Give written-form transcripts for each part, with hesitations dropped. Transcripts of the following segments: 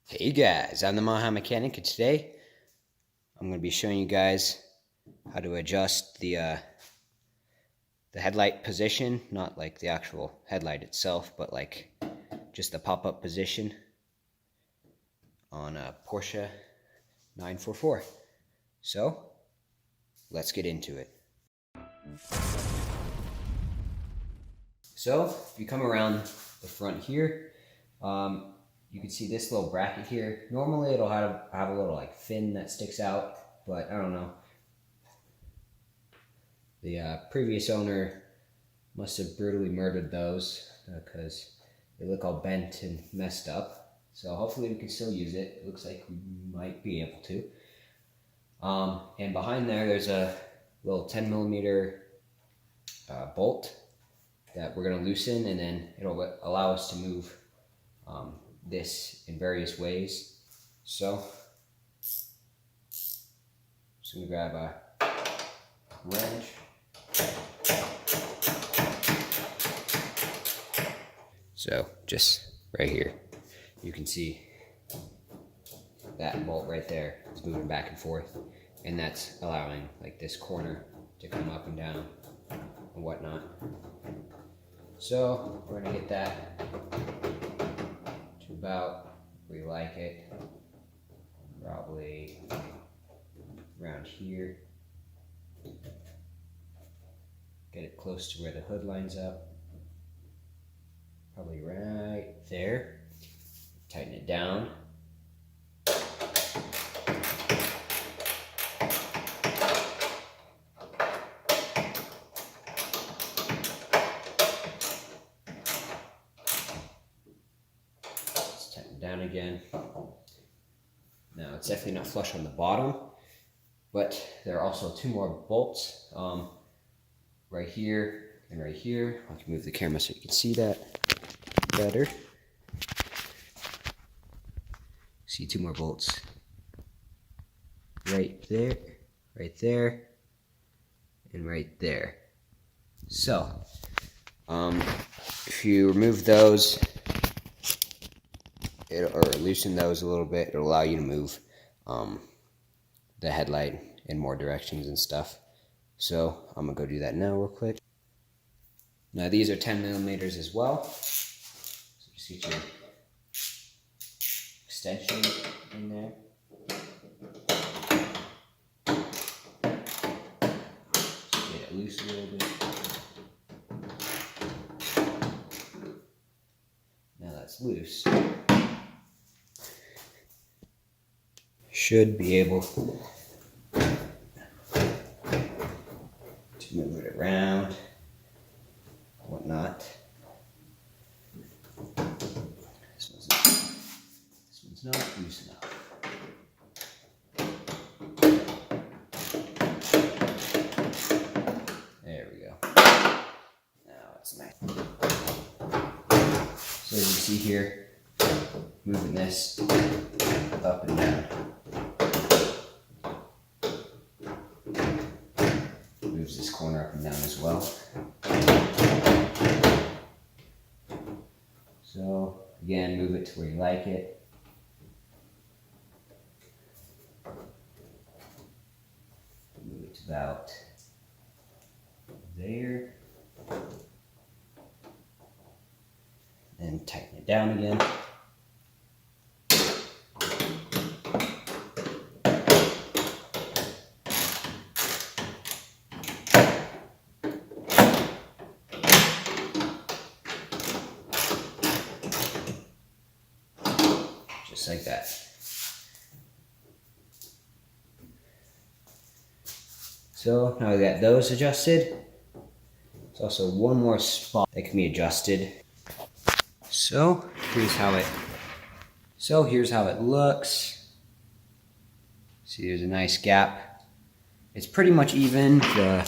Hey guys, I'm the Maha Mechanic, and today I'm going to be showing you guys how to adjust the headlight position, not like the actual headlight itself, but like just the pop-up position on a Porsche 944. So, let's get into it. So, if you come around the front here, you can see this little bracket here. Normally it'll have a little like fin that sticks out, but I don't know. The previous owner must have brutally murdered those because they look all bent and messed up. So hopefully we can still use it. It looks like we might be able to. And behind there's a little 10 millimeter bolt that we're going to loosen, and then it'll allow us to move this in various ways. So, just going to grab a wrench. So, just right here, you can see that bolt right there is moving back and forth, and that's allowing like this corner to come up and down and whatnot. So, we're going to get that to about where we like it, probably around here. Get it close to where the hood lines up, probably right there. Tighten it down. Down again. Now it's definitely not flush on the bottom, but there are also two more bolts right here and right here. I can move the camera so you can see that better. See two more bolts right there, and right there. So if you remove those or loosen those a little bit, it'll allow you to move the headlight in more directions and stuff. So I'm gonna go do that now real quick. Now these are 10 millimeters as well. So just get your extension in there. Just get it loose a little bit. Now that's loose. Should be able to move it around, whatnot. This one's not loose enough. There we go. Now it's nice. So as you see here, moving this up and down. Moves this corner up and down as well. So again, move it to where you like it. Move it to about there. Then tighten it down again. Just like that. So now we got those adjusted. There's also one more spot that can be adjusted. So here's how it looks. See, there's a nice gap. It's pretty much even. I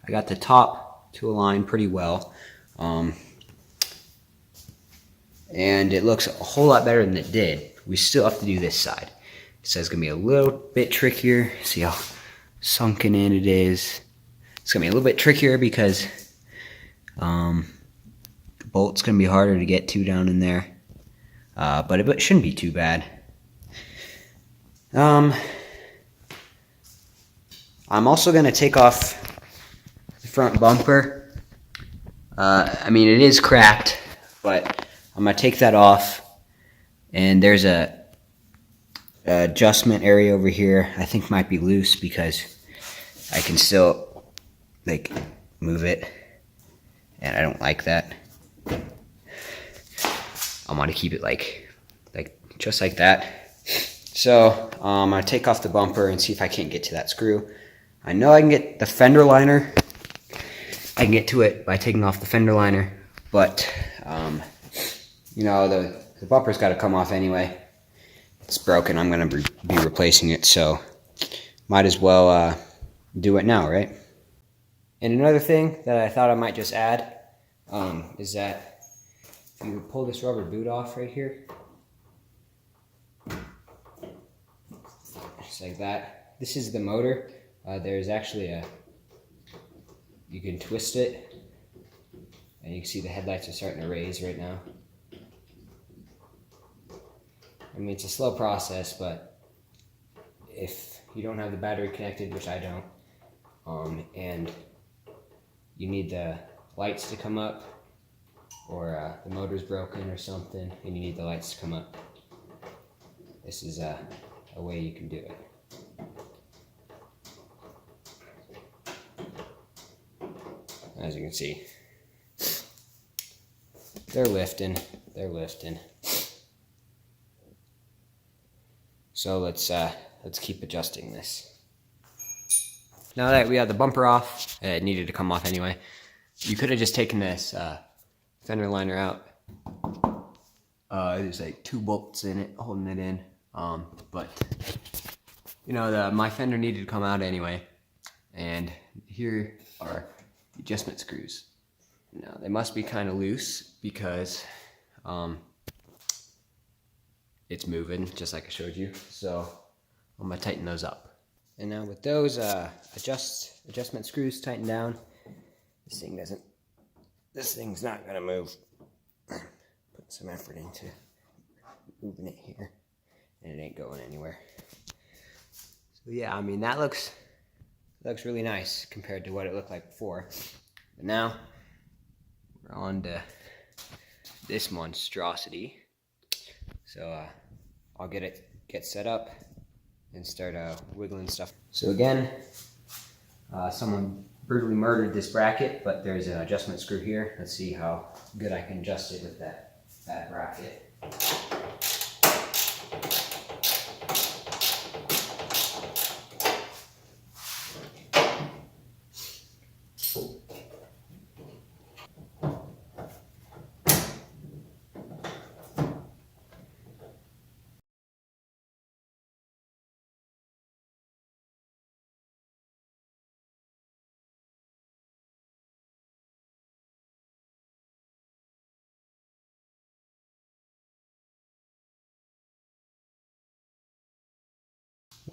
got the top to align pretty well. And it looks a whole lot better than it did. We still have to do this side. So it's gonna be a little bit trickier. See how sunken in it is. It's gonna be a little bit trickier because the bolt's gonna be harder to get to down in there. But it shouldn't be too bad. I'm also going to take off the front bumper. I mean, it is cracked, but I'm going to take that off. And there's a adjustment area over here. I think might be loose because I can still like move it, and I don't like that. I want to keep it like just like that. So I'm gonna take off the bumper and see if I can't get to that screw. I know I can get the fender liner. I can get to it by taking off the fender liner, but you know, the bumper's got to come off anyway. It's broken. I'm gonna be replacing it, so might as well do it now, right? And another thing that I thought I might just add is that if you pull this rubber boot off right here, just like that. This is the motor. There's actually you can twist it, and you can see the headlights are starting to raise right now. I mean, it's a slow process, but if you don't have the battery connected, which I don't, and you need the lights to come up, or the motor's broken or something, and you need the lights to come up, this is a way you can do it. As you can see, they're lifting. So let's keep adjusting this. Now that we have the bumper off, it needed to come off anyway. You could have just taken this fender liner out. There's like 2 bolts in it holding it in, but you know, my fender needed to come out anyway. And here are the adjustment screws. Now they must be kind of loose because it's moving just like I showed you. So I'm gonna tighten those up. And now with those adjustment screws tightened down, this thing's not gonna move. Put some effort into moving it here, and it ain't going anywhere. So yeah, I mean, that looks really nice compared to what it looked like before. But now we're on to this monstrosity. So I'll get set up and start wiggling stuff. So again, someone brutally murdered this bracket, but there's an adjustment screw here. Let's see how good I can adjust it with that bracket.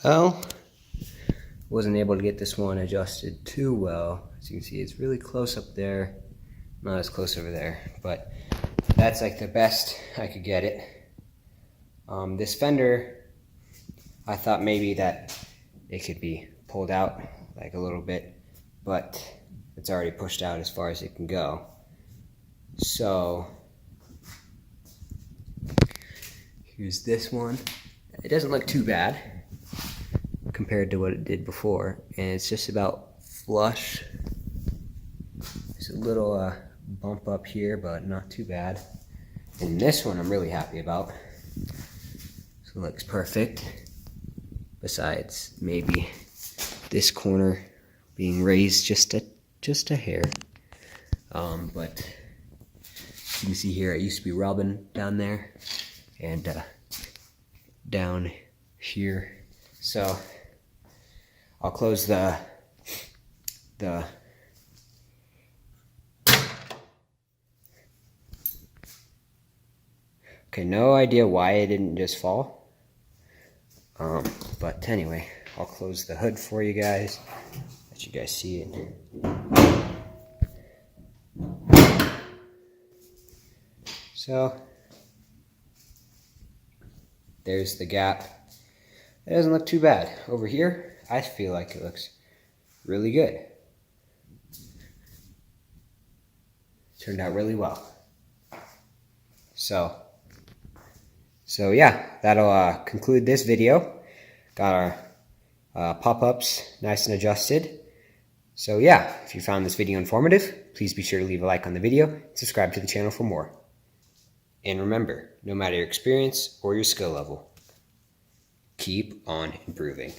Well, wasn't able to get this one adjusted too well. As you can see, it's really close up there, not as close over there, but that's like the best I could get it. This fender, I thought maybe that it could be pulled out like a little bit, but it's already pushed out as far as it can go. So here's this one. It doesn't look too bad compared to what it did before, and it's just about flush. There's a little bump up here, but not too bad. And this one I'm really happy about. So it looks perfect. Besides maybe this corner being raised just a hair. But you can see here, it used to be rubbing down there and down here. So I'll close the okay, no idea why it didn't just fall. But anyway, I'll close the hood for you guys, let you guys see it. So there's the gap. it doesn't look too bad. Over here, I feel like it looks really good. Turned out really well. So yeah, that'll conclude this video. Got our pop-ups nice and adjusted. So yeah, if you found this video informative, please be sure to leave a like on the video and subscribe to the channel for more. And remember, no matter your experience or your skill level, keep on improving.